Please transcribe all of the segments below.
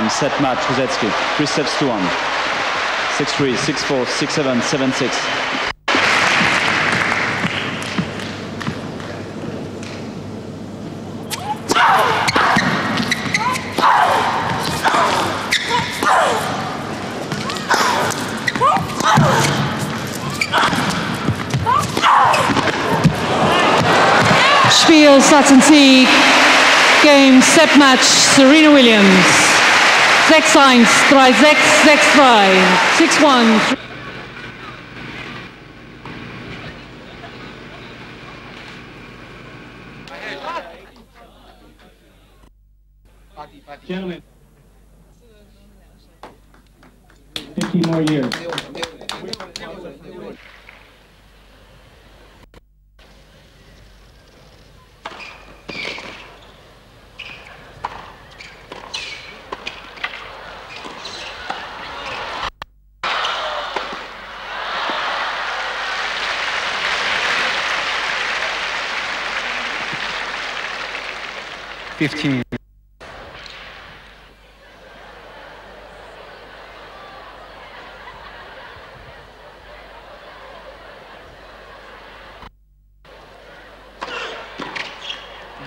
Game, set, match, Ruzetsky. 3 sets to 1. 6-3, 6-4, 6-7, 7-6. Spiel, Satz und Sieg. Game, Set Match, Serena Williams. 6-1, 3-6, 6-3, 6-1. Gentlemen, 50 more years.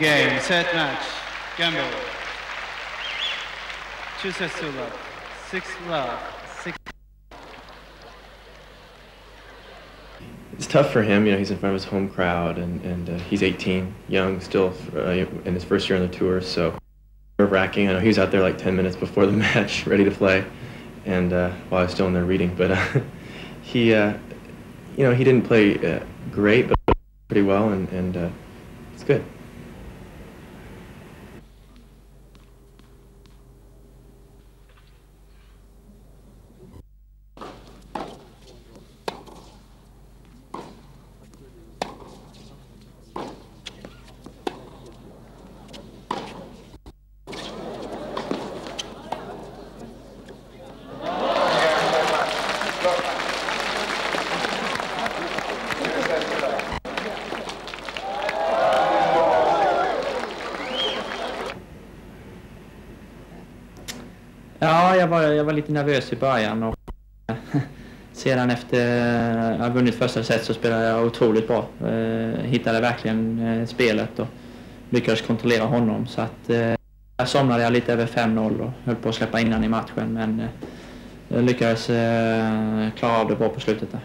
Game, set, match, gamble. 2 sets to love, 6 love, 6. It's tough for him, you know, he's in front of his home crowd, and he's 18, young, still in his first year on the tour, so nerve-wracking. I know he was out there like 10 minutes before the match, ready to play, and while I was still in there reading, but he, you know, he didn't play great, but pretty well, and it's good. Ja, jag var lite nervös i början och sedan efter jag vunnit första set så spelade jag otroligt bra. Hittade verkligen spelet och lyckades kontrollera honom, så att jag somnade lite över 5-0 och höll på att släppa innan i matchen, men jag lyckades klara av det bra på slutet där.